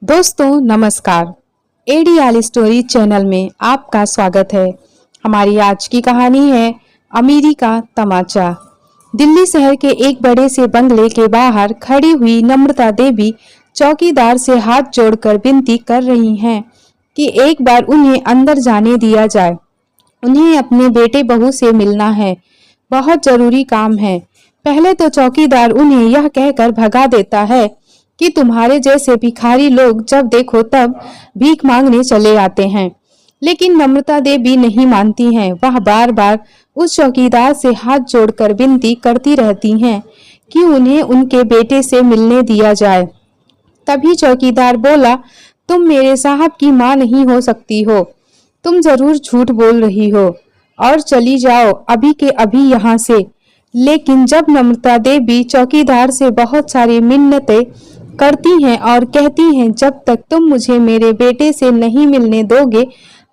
दोस्तों नमस्कार। एडीआल story channel में आपका स्वागत है। हमारी आज की कहानी है अमीरी का तमाचा। दिल्ली शहर के एक बड़े से बंगले के बाहर खड़ी हुई नम्रता देवी चौकीदार से हाथ जोड़कर विनती कर रही हैं कि एक बार उन्हें अंदर जाने दिया जाए। उन्हें अपने बेटे बहू से मिलना है, बहुत जरूरी काम है। पहले तो चौकीदार उन्हें यह कहकर भगा देता है कि तुम्हारे जैसे भिखारी लोग जब देखो तब भीख मांगने चले आते हैं, लेकिन नम्रता देवी नहीं मानती हैं। वह बार बार उस चौकीदार से हाथ जोड़कर विनती करती रहती हैं कि उन्हें उनके बेटे से मिलने दिया जाए। तभी चौकीदार बोला, तुम मेरे साहब की माँ नहीं हो सकती हो, तुम जरूर झूठ बोल रही हो और चली जाओ अभी के अभी यहाँ से। लेकिन जब नम्रता देवी चौकीदार से बहुत सारी मिन्नतें करती हैं और कहती हैं जब तक तुम मुझे मेरे बेटे से नहीं मिलने दोगे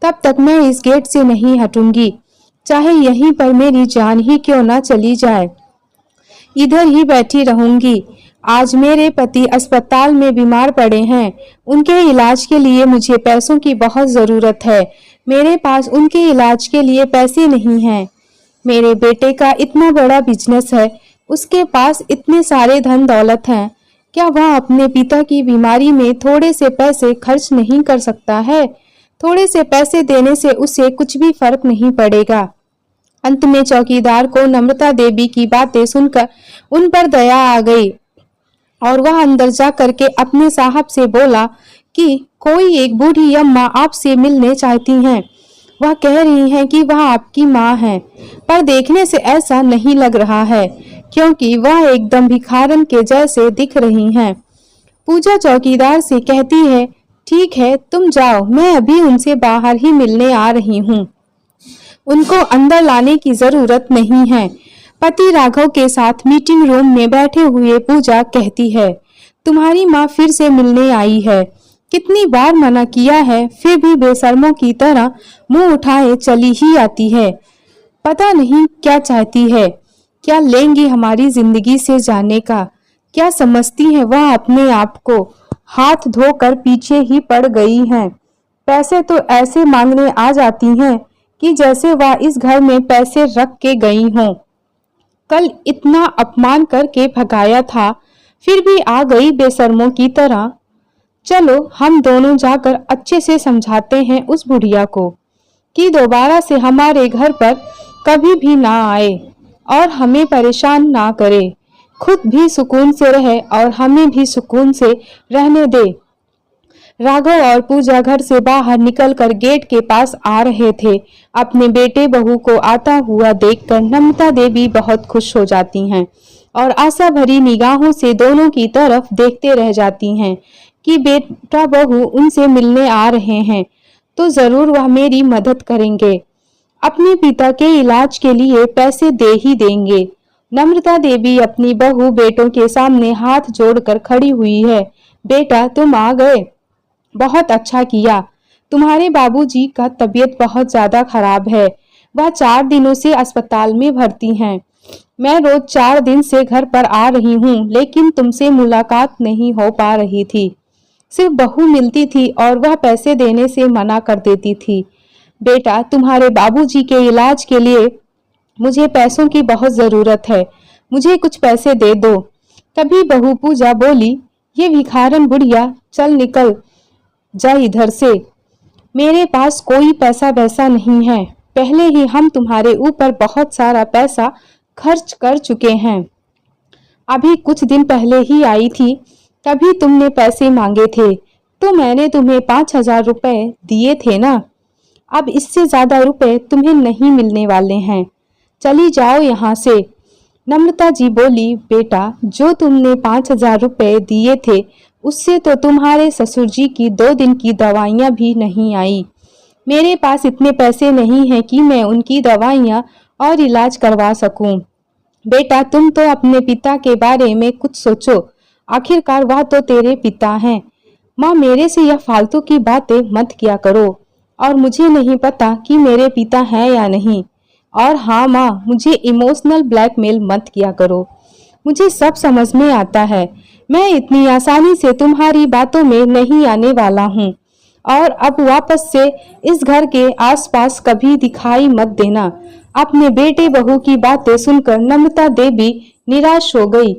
तब तक मैं इस गेट से नहीं हटूंगी, चाहे यहीं पर मेरी जान ही क्यों ना चली जाए, इधर ही बैठी रहूंगी। आज मेरे पति अस्पताल में बीमार पड़े हैं, उनके इलाज के लिए मुझे पैसों की बहुत जरूरत है। मेरे पास उनके इलाज के लिए पैसे नहीं हैं। मेरे बेटे का इतना बड़ा बिजनेस है, उसके पास इतने सारे धन दौलत हैं, क्या वह अपने पिता की बीमारी में थोड़े से पैसे खर्च नहीं कर सकता है? थोड़े से पैसे देने से उसे कुछ भी फर्क नहीं पड़ेगा। अंत में चौकीदार को नम्रता देवी की बातें सुनकर उन पर दया आ गई और वह अंदर जा करके अपने साहब से बोला कि कोई एक बूढ़ी अम्मा आपसे मिलने चाहती हैं। वह कह रही हैं कि वह आपकी माँ है, पर देखने से ऐसा नहीं लग रहा है क्योंकि वह एकदम भिखारन के जैसे दिख रही हैं। पूजा चौकीदार से कहती है, ठीक है तुम जाओ, मैं अभी उनसे बाहर ही मिलने आ रही हूँ, उनको अंदर लाने की जरूरत नहीं है। पति राघव के साथ मीटिंग रूम में बैठे हुए पूजा कहती है, तुम्हारी माँ फिर से मिलने आई है, कितनी बार मना किया है फिर भी बेशर्मों की तरह मुंह उठाए चली ही आती है। पता नहीं क्या चाहती है, क्या लेंगी हमारी जिंदगी से जाने का, क्या समझती है वह अपने आप को। हाथ धोकर पीछे ही पड़ गई हैं। पैसे तो ऐसे मांगने आ जाती हैं कि जैसे वह इस घर में पैसे रख के गई हों। कल इतना अपमान करके भगाया था, फिर भी आ गई बेशर्मों की तरह। चलो हम दोनों जाकर अच्छे से समझाते हैं उस बुढ़िया को कि दोबारा से हमारे घर पर कभी भी ना आए और हमें परेशान ना करे, खुद भी सुकून से रहे और हमें भी सुकून से रहने दे। राघव और पूजा घर से बाहर निकलकर गेट के पास आ रहे थे। अपने बेटे बहू को आता हुआ देखकर नम्रता देवी बहुत खुश हो जाती हैं और आशा भरी निगाहों से दोनों की तरफ देखते रह जाती हैं कि बेटा बहू उनसे मिलने आ रहे हैं तो जरूर वह मेरी मदद करेंगे, अपने पिता के इलाज के लिए पैसे दे ही देंगे। नम्रता देवी अपनी बहू बेटों के सामने हाथ जोड़कर खड़ी हुई है। बेटा तुम आ गए, बहुत अच्छा किया। तुम्हारे बाबूजी का तबीयत बहुत ज्यादा खराब है, वह 4 दिनों से अस्पताल में भर्ती हैं। मैं रोज 4 दिन से घर पर आ रही हूँ, लेकिन तुमसे मुलाकात नहीं हो पा रही थी। सिर्फ बहू मिलती थी और वह पैसे देने से मना कर देती थी। बेटा तुम्हारे बाबूजी के इलाज के लिए मुझे पैसों की बहुत जरूरत है, मुझे कुछ पैसे दे दो। तभी बहू पूजा बोली, ये भिखारन बुढ़िया, चल निकल जा इधर से, मेरे पास कोई पैसा वैसा नहीं है, पहले ही हम तुम्हारे ऊपर बहुत सारा पैसा खर्च कर चुके हैं। अभी कुछ दिन पहले ही आई थी, तभी तुमने पैसे मांगे थे तो मैंने तुम्हें 5,000 रुपए दिए थे ना, अब इससे ज्यादा रुपए तुम्हें नहीं मिलने वाले हैं, चली जाओ यहाँ से। नम्रता जी बोली, बेटा जो तुमने 5,000 रुपए दिए थे उससे तो तुम्हारे ससुर जी की 2 दिन की दवाइयाँ भी नहीं आई। मेरे पास इतने पैसे नहीं हैं कि मैं उनकी दवाइयाँ और इलाज करवा सकूं। बेटा तुम तो अपने पिता के बारे में कुछ सोचो, आखिरकार वह तो तेरे पिता हैं। माँ मेरे से यह फालतू की बातें मत किया करो, और मुझे नहीं पता कि मेरे पिता हैं या नहीं। और हाँ माँ, मुझे इमोशनल ब्लैकमेल मत किया करो, मुझे सब समझ में आता है। मैं इतनी आसानी से तुम्हारी बातों में नहीं आने वाला हूँ और अब वापस से इस घर के आसपास कभी दिखाई मत देना। अपने बेटे बहू की बातें सुनकर नम्रता देवी निराश हो गई।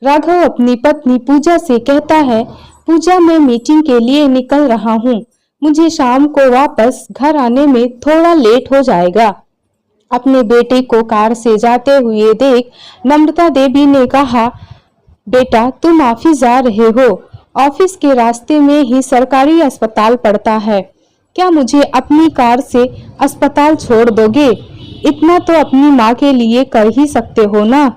राघव अपनी पत्नी पूजा से कहता है, पूजा मैं मीटिंग के लिए निकल रहा हूँ, मुझे शाम को वापस घर आने में थोड़ा लेट हो जाएगा। अपने बेटे को कार से जाते हुए देख नम्रता देवी ने कहा, बेटा तुम ऑफिस जा रहे हो, ऑफिस के रास्ते में ही सरकारी अस्पताल पड़ता है, क्या मुझे अपनी कार से अस्पताल छोड़ दोगे? इतना तो अपनी माँ के लिए कर ही सकते हो ना।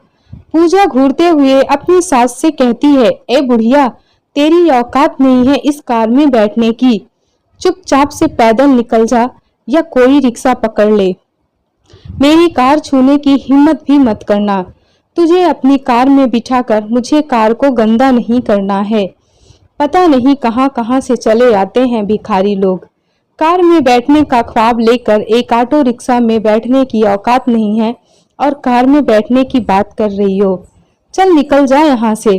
पूजा घूरते हुए अपनी सास से कहती है, ए बुढ़िया, तेरी औकात नहीं है इस कार में बैठने की, चुपचाप से पैदल निकल जा या कोई रिक्शा पकड़ ले, मेरी कार छूने की हिम्मत भी मत करना। तुझे अपनी कार में बिठाकर मुझे कार को गंदा नहीं करना है। पता नहीं कहां कहां से चले आते हैं भिखारी लोग। कार में बैठने का ख्वाब लेकर एक ऑटो रिक्शा में बैठने की औकात नहीं है और कार में बैठने की बात कर रही हो। चल निकल जा यहाँ से।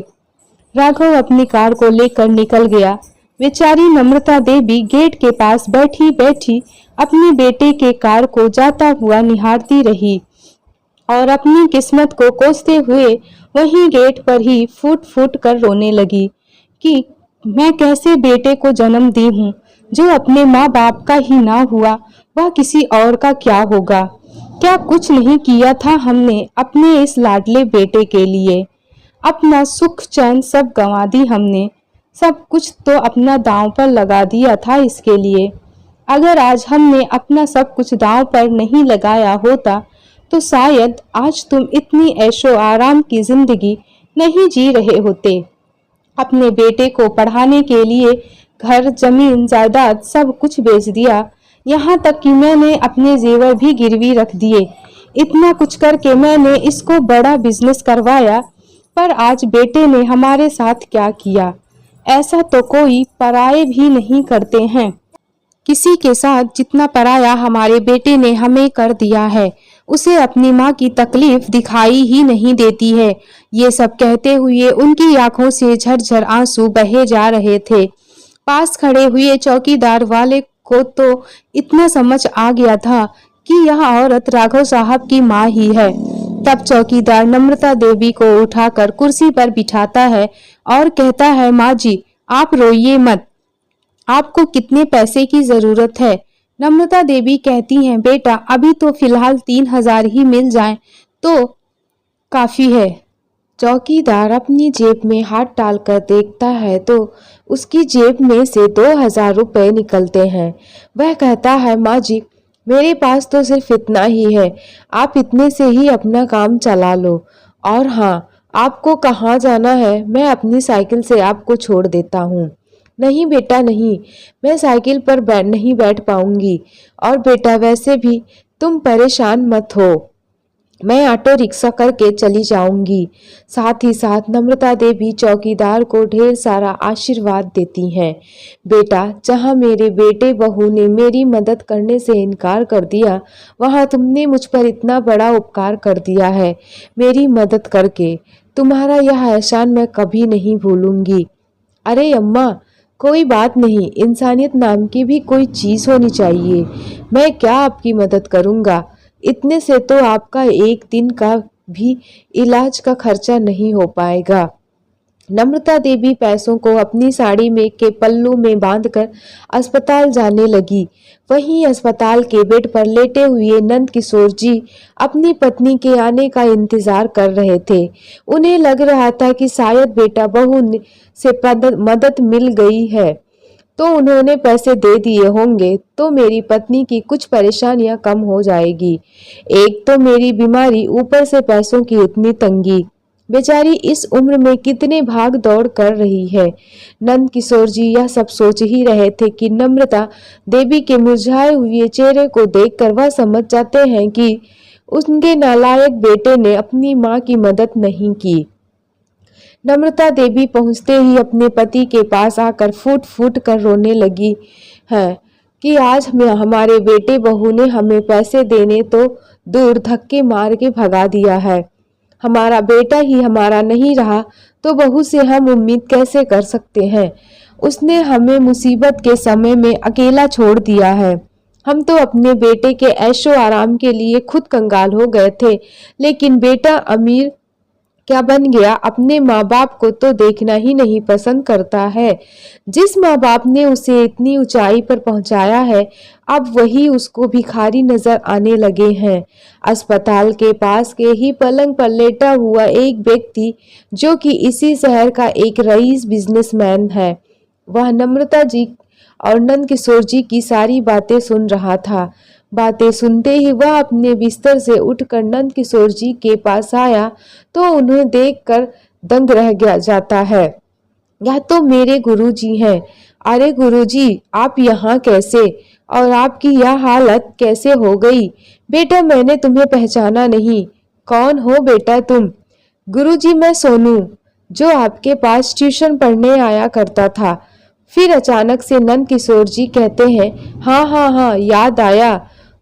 राघव अपनी कार को लेकर निकल गया। बेचारी नम्रता देवी गेट के पास बैठी बैठी अपने बेटे के कार को जाता हुआ निहारती रही और अपनी किस्मत को कोसते हुए वहीं गेट पर ही फूट फूट कर रोने लगी कि मैं कैसे बेटे को जन्म दी हूँ, जो अपने माँ बाप का ही ना हुआ वह किसी और का क्या होगा। क्या कुछ नहीं किया था हमने अपने इस लाडले बेटे के लिए। अपना सुख चैन सब गंवा दी हमने, सब कुछ तो अपना दांव पर लगा दिया था इसके लिए। अगर आज हमने अपना सब कुछ दांव पर नहीं लगाया होता तो शायद आज तुम इतनी ऐशो आराम की जिंदगी नहीं जी रहे होते। अपने बेटे को पढ़ाने के लिए घर जमीन जायदाद सब कुछ बेच दिया, यहाँ तक कि मैंने अपने जेवर भी गिरवी रख दिए। इतना कुछ करके मैंने इसको बड़ा बिजनेस करवाया, पर आज बेटे ने हमारे साथ क्या किया, ऐसा तो कोई पराये भी नहीं करते हैं। किसी के साथ जितना पराया हमारे बेटे ने हमें कर दिया है, उसे अपनी माँ की तकलीफ दिखाई ही नहीं देती है। ये सब कहते हुए उनकी आंखों से झरझर आंसू बहे जा रहे थे। पास खड़े हुए चौकीदार वाले को तो इतना समझ आ गया था कि यह औरत राघव साहब की माँ ही है। तब चौकीदार नम्रता देवी को उठाकर कुर्सी पर बिठाता है और कहता है, माँ जी आप रोइए मत, आपको कितने पैसे की जरूरत है? नम्रता देवी कहती हैं, बेटा अभी तो फिलहाल 3,000 ही मिल जाए तो काफी है। चौकीदार अपनी जेब में हाथ डालकर देखता है तो उसकी जेब में से 2,000 रुपए निकलते हैं। वह कहता है, माँ जी मेरे पास तो सिर्फ इतना ही है, आप इतने से ही अपना काम चला लो। और हाँ, आपको कहाँ जाना है मैं अपनी साइकिल से आपको छोड़ देता हूँ। नहीं बेटा नहीं, मैं साइकिल पर नहीं बैठ पाऊंगी। और बेटा वैसे भी तुम परेशान मत हो, मैं ऑटो रिक्शा करके चली जाऊंगी। साथ ही साथ नम्रता देवी चौकीदार को ढेर सारा आशीर्वाद देती हैं। बेटा जहां मेरे बेटे बहू ने मेरी मदद करने से इनकार कर दिया, वहां तुमने मुझ पर इतना बड़ा उपकार कर दिया है मेरी मदद करके। तुम्हारा यह एहसान मैं कभी नहीं भूलूंगी। अरे अम्मा कोई बात नहीं, इंसानियत नाम की भी कोई चीज होनी चाहिए। मैं क्या आपकी मदद करूंगा, इतने से तो आपका एक दिन का भी इलाज का खर्चा नहीं हो पाएगा। नम्रता देवी पैसों को अपनी साड़ी में के पल्लू में बांधकर अस्पताल जाने लगी। वहीं अस्पताल के बेड पर लेटे हुए नंद किशोर जी अपनी पत्नी के आने का इंतजार कर रहे थे। उन्हें लग रहा था कि शायद बेटा बहू से मदद मिल गई है तो उन्होंने पैसे दे दिए होंगे तो मेरी पत्नी की कुछ परेशानियां कम हो जाएगी। एक तो मेरी बीमारी, ऊपर से पैसों की इतनी तंगी। बेचारी इस उम्र में कितने भाग दौड़ कर रही है। नंद किशोर जी यह सब सोच ही रहे थे कि नम्रता देवी के मुरझाए हुए चेहरे को देखकर वह समझ जाते हैं कि उनके नालायक बेटे ने अपनी माँ की मदद नहीं की। नम्रता देवी पहुंचते ही अपने पति के पास आकर फूट फूट कर रोने लगी है कि आज हमारे बेटे बहू ने हमें पैसे देने तो दूर धक्के मार के भगा दिया है। हमारा बेटा ही हमारा नहीं रहा तो बहू से हम उम्मीद कैसे कर सकते हैं। उसने हमें मुसीबत के समय में अकेला छोड़ दिया है। हम तो अपने बेटे के ऐशो आराम के लिए खुद कंगाल हो गए थे, लेकिन बेटा अमीर क्या बन गया, अपने माँ बाप को तो देखना ही नहीं पसंद करता है। जिस माँ बाप ने उसे इतनी ऊंचाई पर पहुंचाया है, अब वही उसको भिखारी नजर आने लगे हैं। अस्पताल के पास के ही पलंग पर लेटा हुआ एक व्यक्ति, जो कि इसी शहर का एक रईस बिजनेसमैन है, वह नम्रता जी और नंद किशोर जी की सारी बातें सुन रहा था। बातें सुनते ही वह अपने बिस्तर से उठकर नंद किशोर जी के पास आया तो उन्हें देखकर दंग रह गया जाता है। यह तो मेरे गुरुजी हैं। अरे गुरुजी, आप यहाँ कैसे, और आपकी यह हालत कैसे हो गई? बेटा, मैंने तुम्हें पहचाना नहीं। कौन हो बेटा तुम? गुरुजी, मैं सोनू, जो आपके पास ट्यूशन पढ़ने आया करता था। फिर अचानक से नंद किशोर जी कहते हैं, हाँ हाँ हाँ, याद आया।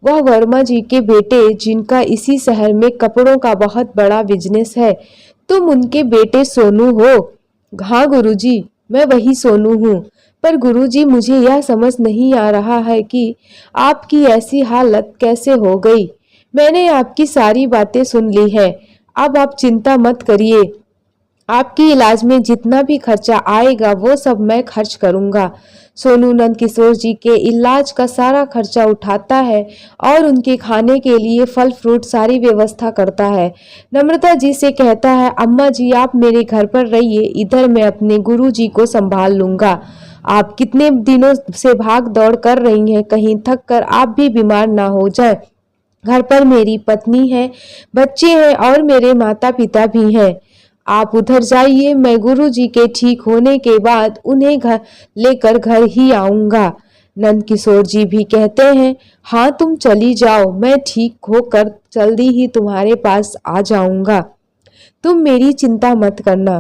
वह वर्मा जी के बेटे, जिनका इसी शहर में कपड़ों का बहुत बड़ा बिजनेस है। तुम उनके बेटे सोनू हो? हाँ गुरुजी, मैं वही सोनू हूँ। पर गुरुजी, मुझे यह समझ नहीं आ रहा है कि आपकी ऐसी हालत कैसे हो गई। मैंने आपकी सारी बातें सुन ली है। अब आप चिंता मत करिए। आपके इलाज में जितना भी खर्चा आएगा वो सब मैं खर्च करूंगा। सोनू नंद किशोर जी के इलाज का सारा खर्चा उठाता है और उनके खाने के लिए फल फ्रूट सारी व्यवस्था करता है। नम्रता जी से कहता है, अम्मा जी आप मेरे घर पर रहिए, इधर मैं अपने गुरु जी को संभाल लूंगा। आप कितने दिनों से भाग दौड़ कर रही हैं, कहीं थक कर आप भी बीमार ना हो जाए। घर पर मेरी पत्नी है, बच्चे हैं और मेरे माता पिता भी हैं। आप उधर जाइए, मैं गुरुजी के ठीक होने के बाद उन्हें घर लेकर घर ही आऊंगा। नंद किशोर जी भी कहते हैं, हाँ तुम चली जाओ, मैं ठीक होकर जल्दी ही तुम्हारे पास आ जाऊंगा। तुम मेरी चिंता मत करना।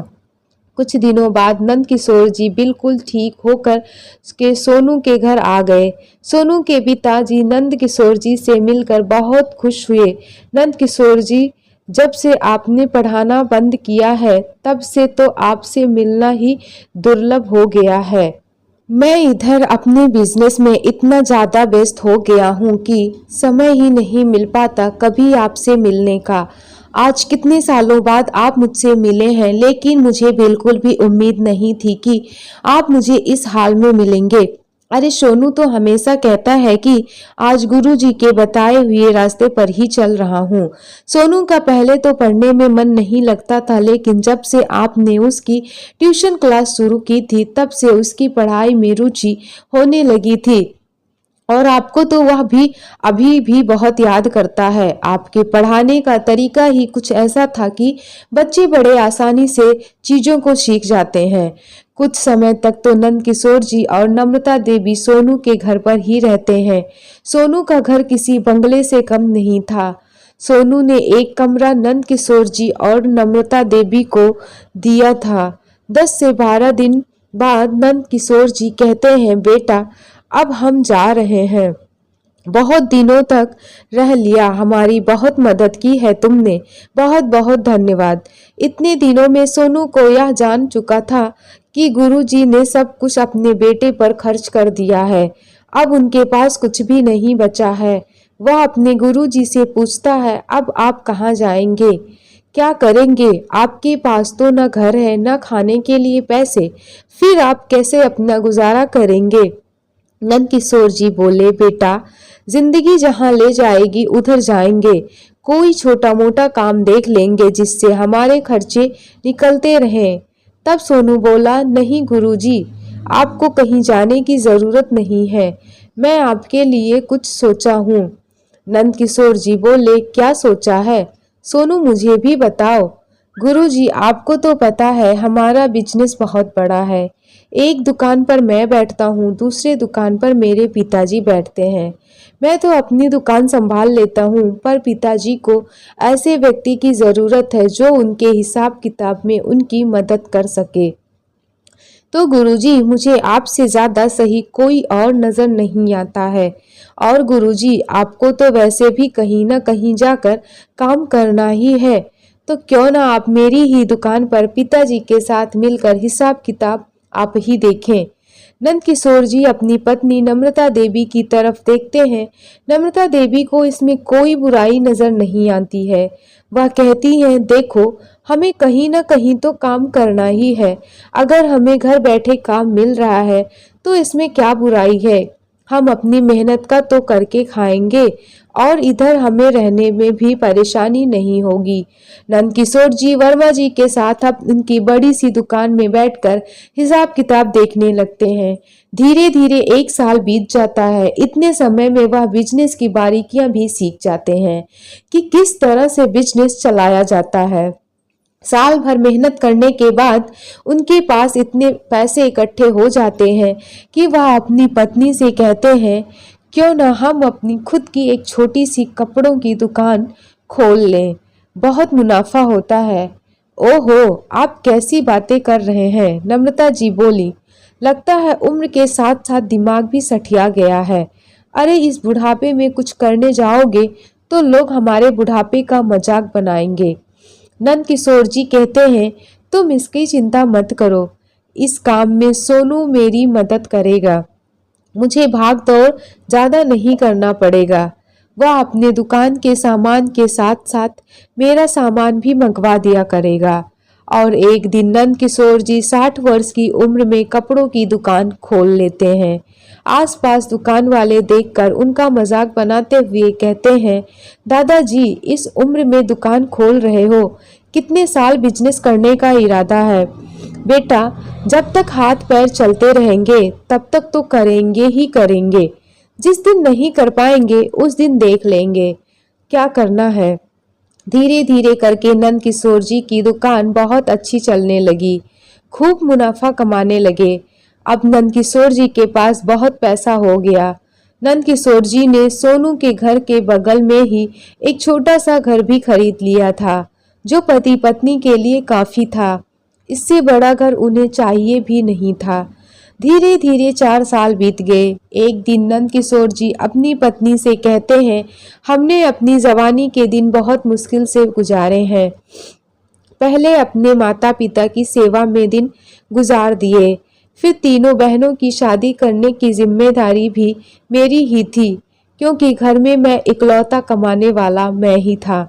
कुछ दिनों बाद नंद किशोर जी बिल्कुल ठीक होकर के सोनू के घर आ गए। सोनू के पिताजी नंद किशोर जी से मिलकर बहुत खुश हुए। नंद किशोर जी, जब से आपने पढ़ाना बंद किया है तब से तो आपसे मिलना ही दुर्लभ हो गया है। मैं इधर अपने बिजनेस में इतना ज्यादा व्यस्त हो गया हूँ कि समय ही नहीं मिल पाता कभी आपसे मिलने का। आज कितने सालों बाद आप मुझसे मिले हैं, लेकिन मुझे बिल्कुल भी उम्मीद नहीं थी कि आप मुझे इस हाल में मिलेंगे। अरे सोनू तो हमेशा कहता है कि आज गुरुजी के बताए हुए रास्ते पर ही चल रहा हूँ। सोनू का पहले तो पढ़ने में मन नहीं लगता था, लेकिन जब से आपने उसकी ट्यूशन क्लास शुरू की थी तब से उसकी पढ़ाई में रुचि होने लगी थी। और आपको तो वह भी अभी भी बहुत याद करता है। आपके पढ़ाने का तरीका ही कुछ ऐसा था कि बच्चे बड़े आसानी से चीजों को सीख जाते हैं। कुछ समय तक तो नंद किशोर जी और नम्रता देवी सोनू के घर पर ही रहते हैं। सोनू का घर किसी बंगले से कम नहीं था। सोनू ने एक कमरा नंद किशोर जी और नम्रता देवी को दिया था। 10 से 12 दिन बाद नंद किशोर जी कहते हैं, बेटा अब हम जा रहे हैं। बहुत दिनों तक रह लिया, हमारी बहुत मदद की है तुमने, बहुत बहुत धन्यवाद। इतने दिनों में सोनू को यह जान चुका था कि गुरुजी ने सब कुछ अपने बेटे पर खर्च कर दिया है। अब उनके पास कुछ भी नहीं बचा है। वह अपने गुरुजी से पूछता है, अब आप कहाँ जाएंगे, क्या करेंगे? आपके पास तो न घर है न खाने के लिए पैसे, फिर आप कैसे अपना गुजारा करेंगे? नंद किशोर जी बोले, बेटा जिंदगी जहाँ ले जाएगी उधर जाएंगे। कोई छोटा मोटा काम देख लेंगे जिससे हमारे खर्चे निकलते रहें। तब सोनू बोला, नहीं गुरुजी, आपको कहीं जाने की जरूरत नहीं है, मैं आपके लिए कुछ सोचा हूँ। नंद किशोर जी बोले, क्या सोचा है? सोनू मुझे भी बताओ। गुरुजी, आपको तो पता है हमारा बिजनेस बहुत बड़ा है। एक दुकान पर मैं बैठता हूँ, दूसरे दुकान पर मेरे पिताजी बैठते हैं। मैं तो अपनी दुकान संभाल लेता हूँ, पर पिताजी को ऐसे व्यक्ति की जरूरत है जो उनके हिसाब किताब में उनकी मदद कर सके। तो गुरुजी, मुझे आपसे ज्यादा सही कोई और नजर नहीं आता है। और गुरुजी, आपको तो वैसे भी कहीं ना कहीं जाकर काम करना ही है। तो क्यों ना आप मेरी ही दुकान पर पिताजी के साथ मिलकर हिसाब किताब आप ही देखें। नंद किशोर जी अपनी पत्नी नम्रता देवी की तरफ देखते हैं। नम्रता देवी को इसमें कोई बुराई नजर नहीं आती है। वह कहती हैं, देखो हमें कहीं ना कहीं तो काम करना ही है। अगर हमें घर बैठे काम मिल रहा है तो इसमें क्या बुराई है। हम अपनी मेहनत का तो करके खाएंगे और इधर हमें रहने में भी परेशानी नहीं होगी। नंदकिशोर जी वर्मा जी के साथ अब उनकी बड़ी सी दुकान में बैठकर हिसाब किताब देखने लगते हैं। धीरे धीरे 1 साल बीत जाता है। इतने समय में वह बिजनेस की बारीकियां भी सीख जाते हैं कि किस तरह से बिजनेस चलाया जाता है। साल भर मेहनत करने के बाद उनके पास इतने पैसे इकट्ठे हो जाते हैं कि वह अपनी पत्नी से कहते हैं, क्यों ना हम अपनी खुद की एक छोटी सी कपड़ों की दुकान खोल लें, बहुत मुनाफा होता है। ओहो, आप कैसी बातें कर रहे हैं, नम्रता जी बोली। लगता है उम्र के साथ साथ दिमाग भी सठिया गया है। अरे इस बुढ़ापे में कुछ करने जाओगे तो लोग हमारे बुढ़ापे का मजाक बनाएंगे। नंद किशोर जी कहते हैं, तुम इसकी चिंता मत करो, इस काम में सोनू मेरी मदद करेगा। मुझे भाग दौड़ ज्यादा नहीं करना पड़ेगा। वह अपने दुकान के सामान के साथ साथ मेरा सामान भी मंगवा दिया करेगा। और एक दिन नंद किशोर जी 60 वर्ष की उम्र में कपड़ों की दुकान खोल लेते हैं। आसपास दुकान वाले देखकर उनका मजाक बनाते हुए कहते हैं, दादाजी इस उम्र में दुकान खोल रहे हो, कितने साल बिजनेस करने का इरादा है? बेटा जब तक हाथ पैर चलते रहेंगे तब तक तो करेंगे ही करेंगे। जिस दिन नहीं कर पाएंगे उस दिन देख लेंगे क्या करना है। धीरे धीरे करके नंद किशोर जी की दुकान बहुत अच्छी चलने लगी, खूब मुनाफा कमाने लगे। अब नंद किशोर जी के पास बहुत पैसा हो गया। नंद किशोर जी ने सोनू के घर के बगल में ही एक छोटा सा घर भी खरीद लिया था, जो पति पत्नी के लिए काफी था। इससे बड़ा घर उन्हें चाहिए भी नहीं था। धीरे धीरे 4 साल बीत गए। एक दिन नंद किशोर जी अपनी पत्नी से कहते हैं, हमने अपनी जवानी के दिन बहुत मुश्किल से गुजारे हैं। पहले अपने माता पिता की सेवा में दिन गुजार दिए, फिर तीनों बहनों की शादी करने की जिम्मेदारी भी मेरी ही थी, क्योंकि घर में मैं इकलौता कमाने वाला मैं ही था।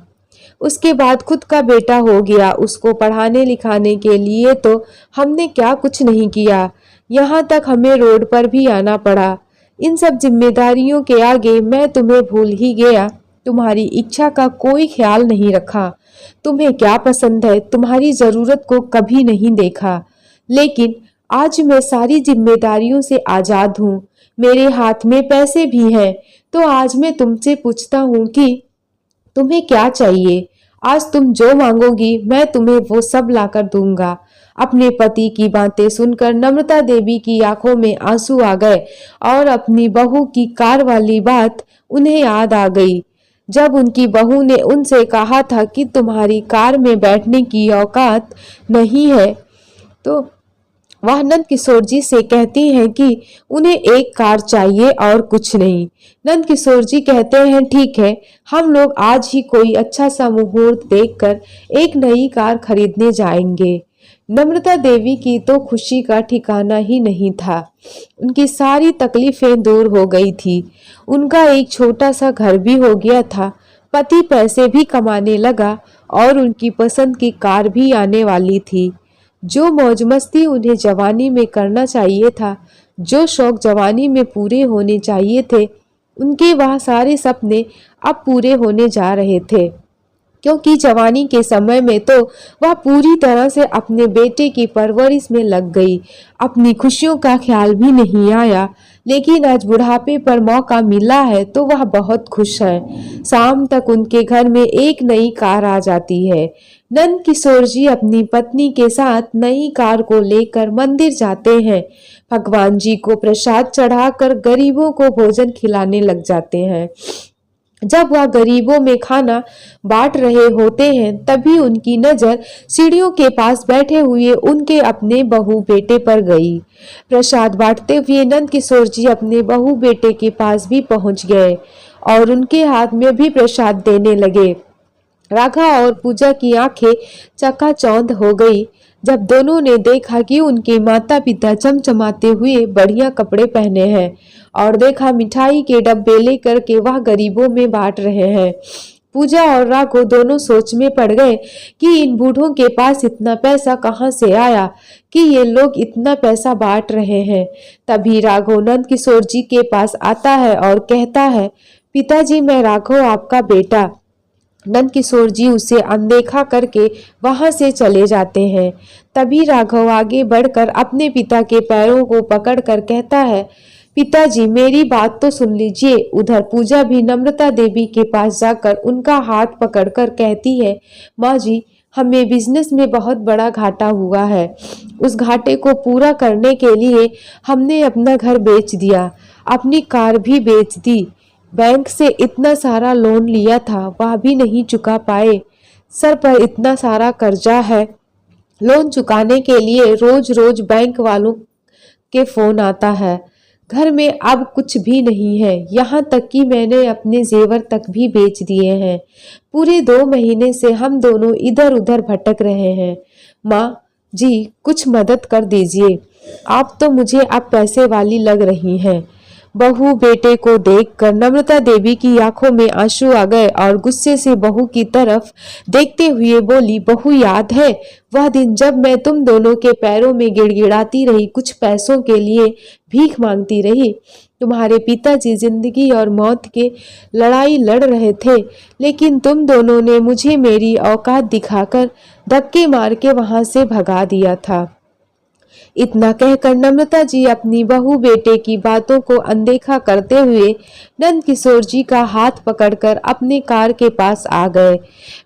उसके बाद खुद का बेटा हो गया, उसको पढ़ाने लिखाने के लिए तो हमने क्या कुछ नहीं किया, यहाँ तक हमें रोड पर भी आना पड़ा। इन सब जिम्मेदारियों के आगे मैं तुम्हें भूल ही गया, तुम्हारी इच्छा का कोई ख्याल नहीं रखा। तुम्हें क्या पसंद है, तुम्हारी जरूरत को कभी नहीं देखा। लेकिन आज मैं सारी जिम्मेदारियों से आजाद हूँ, मेरे हाथ में पैसे भी हैं। तो आज मैं तुमसे पूछता हूँ कि तुम्हें क्या चाहिए? आज तुम जो मांगोगी मैं तुम्हें वो सब लाकर दूंगा। अपने पति की बातें सुनकर नम्रता देवी की आंखों में आंसू आ गए और अपनी बहू की कार वाली बात उन्हें याद आ गई। जब उनकी बहू ने उनसे कहा था कि तुम्हारी कार में बैठने की औकात नहीं है, तो वह नंद किशोर जी से कहती हैं कि उन्हें एक कार चाहिए और कुछ नहीं। नंद किशोर जी कहते हैं, ठीक है, हम लोग आज ही कोई अच्छा सा मुहूर्त देखकर एक नई कार खरीदने जाएंगे। नम्रता देवी की तो खुशी का ठिकाना ही नहीं था। उनकी सारी तकलीफें दूर हो गई थी। उनका एक छोटा सा घर भी हो गया था, पति पैसे भी कमाने लगा और उनकी पसंद की कार भी आने वाली थी। जो मौज मस्ती उन्हें जवानी में करना चाहिए था, जो शौक जवानी में पूरे होने चाहिए थे, उनके वह सारे सपने अब पूरे होने जा रहे थे। क्योंकि जवानी के समय में तो वह पूरी तरह से अपने बेटे की परवरिश में लग गई, अपनी खुशियों का ख्याल भी नहीं आया। लेकिन आज बुढ़ापे पर मौका मिला है तो वह बहुत खुश है। शाम तक उनके घर में एक नई कार आ जाती है। नंद किशोर जी अपनी पत्नी के साथ नई कार को लेकर मंदिर जाते हैं। भगवान जी को प्रसाद चढ़ाकर गरीबों को भोजन खिलाने लग जाते हैं। जब वह गरीबों में खाना बांट रहे होते हैं तभी उनकी नजर सीढ़ियों के पास बैठे हुए उनके अपने बहू बेटे पर गई। प्रसाद बांटते हुए नंद किशोर जी अपने बहू बेटे के पास भी पहुंच गए और उनके हाथ में भी प्रसाद देने लगे। राघव और पूजा की आंखें चकाचौंध हो गई जब दोनों ने देखा कि उनके माता पिता चमचमाते हुए बढ़िया कपड़े पहने हैं और देखा मिठाई के डब्बे लेकर के वह गरीबों में बांट रहे हैं। पूजा और राघव दोनों सोच में पड़ गए कि इन बूढ़ों के पास इतना पैसा कहाँ से आया कि ये लोग इतना पैसा बांट रहे हैं। तभी राघव नंद किशोर जी के पास आता है और कहता है, पिताजी मैं राघव आपका बेटा। नंद किशोर जी उसे अनदेखा करके वहां से चले जाते हैं। तभी राघव आगे बढ़कर अपने पिता के पैरों को पकड़कर कहता है, पिताजी मेरी बात तो सुन लीजिए। उधर पूजा भी नम्रता देवी के पास जाकर उनका हाथ पकड़कर कहती है, माँ जी हमें बिजनेस में बहुत बड़ा घाटा हुआ है। उस घाटे को पूरा करने के लिए हमने अपना घर बेच दिया, अपनी कार भी बेच दी, बैंक से इतना सारा लोन लिया था वह भी नहीं चुका पाए, सर पर इतना सारा कर्जा है। लोन चुकाने के लिए रोज रोज बैंक वालों के फोन आता है। घर में अब कुछ भी नहीं है, यहाँ तक कि मैंने अपने जेवर तक भी बेच दिए हैं। पूरे 2 महीने से हम दोनों इधर उधर भटक रहे हैं। माँ जी कुछ मदद कर दीजिए, आप तो मुझे अब पैसे वाली लग रही हैं। बहू बेटे को देखकर नम्रता देवी की आंखों में आंसू आ गए और गुस्से से बहू की तरफ देखते हुए बोली, बहू याद है वह दिन जब मैं तुम दोनों के पैरों में गिड़गिड़ाती रही, कुछ पैसों के लिए भीख मांगती रही। तुम्हारे पिताजी जिंदगी और मौत के लड़ाई लड़ रहे थे, लेकिन तुम दोनों ने मुझे मेरी औकात दिखाकर धक्के मार के वहां से भगा दिया था। इतना कहकर नम्रता जी अपनी बहू बेटे की बातों को अनदेखा करते हुए नंद किशोर जी का हाथ पकड़कर अपने कार के पास आ गए।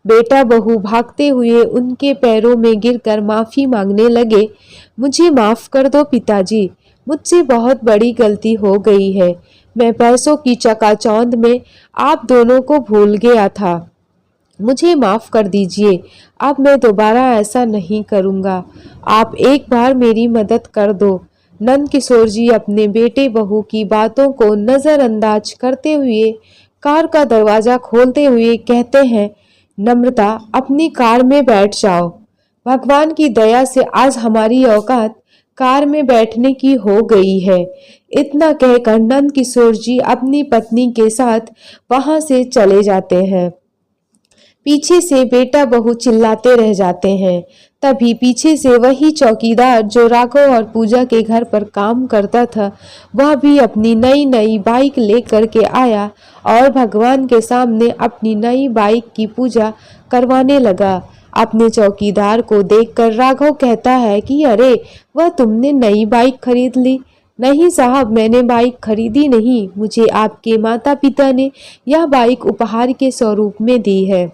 बेटा बहू भागते हुए उनके पैरों में गिरकर माफी मांगने लगे, मुझे माफ कर दो पिताजी, मुझसे बहुत बड़ी गलती हो गई है। मैं पैसों की चकाचौंध में आप दोनों को भूल गया था, मुझे माफ कर दीजिए। अब मैं दोबारा ऐसा नहीं करूंगा, आप एक बार मेरी मदद कर दो। नंद किशोर जी अपने बेटे बहू की बातों को नजरअंदाज करते हुए कार का दरवाजा खोलते हुए कहते हैं, नम्रता अपनी कार में बैठ जाओ। भगवान की दया से आज हमारी औकात कार में बैठने की हो गई है। इतना कहकर नंद किशोर जी अपनी पत्नी के साथ वहां से चले जाते हैं। पीछे से बेटा बहू चिल्लाते रह जाते हैं। तभी पीछे से वही चौकीदार जो राघव और पूजा के घर पर काम करता था, वह भी अपनी नई नई बाइक लेकर के आया और भगवान के सामने अपनी नई बाइक की पूजा करवाने लगा। अपने चौकीदार को देखकर राघव कहता है कि अरे वह तुमने नई बाइक खरीद ली। नहीं साहब, मैंने बाइक खरीदी नहीं, मुझे आपके माता पिता ने यह बाइक उपहार के स्वरूप में दी है।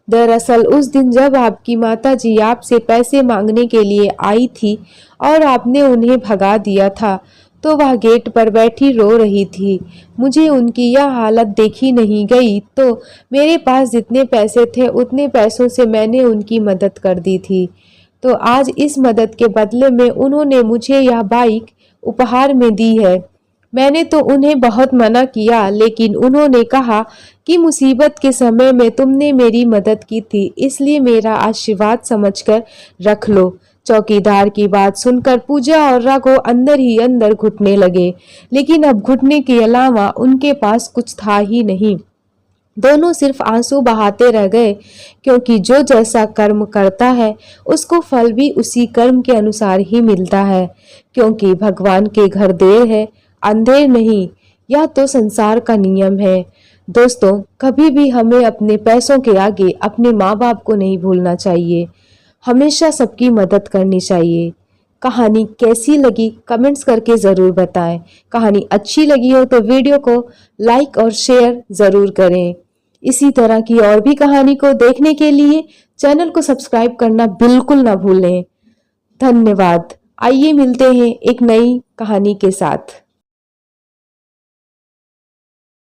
दरअसल उस दिन जब आपकी माताजी आपसे पैसे मांगने के लिए आई थी और आपने उन्हें भगा दिया था, तो वह गेट पर बैठी रो रही थी। मुझे उनकी यह हालत देखी नहीं गई, तो मेरे पास जितने पैसे थे उतने पैसों से मैंने उनकी मदद कर दी थी। तो आज इस मदद के बदले में उन्होंने मुझे यह बाइक उपहार में दी है। मैंने तो उन्हें बहुत मना किया, लेकिन उन्होंने कहा कि मुसीबत के समय में तुमने मेरी मदद की थी, इसलिए मेरा आशीर्वाद समझकर रख लो। चौकीदार की बात सुनकर पूजा और राघव अंदर ही अंदर घुटने लगे, लेकिन अब घुटने के अलावा उनके पास कुछ था ही नहीं। दोनों सिर्फ आंसू बहाते रह गए, क्योंकि जो जैसा कर्म करता है उसको फल भी उसी कर्म के अनुसार ही मिलता है। क्योंकि भगवान के घर देर है अंधेर नहीं, यह तो संसार का नियम है। दोस्तों, कभी भी हमें अपने पैसों के आगे अपने माँ बाप को नहीं भूलना चाहिए, हमेशा सबकी मदद करनी चाहिए। कहानी कैसी लगी कमेंट्स करके ज़रूर बताएं। कहानी अच्छी लगी हो तो वीडियो को लाइक और शेयर ज़रूर करें। इसी तरह की और भी कहानी को देखने के लिए चैनल को सब्सक्राइब करना बिल्कुल ना भूलें। धन्यवाद। आइए मिलते हैं एक नई कहानी के साथ।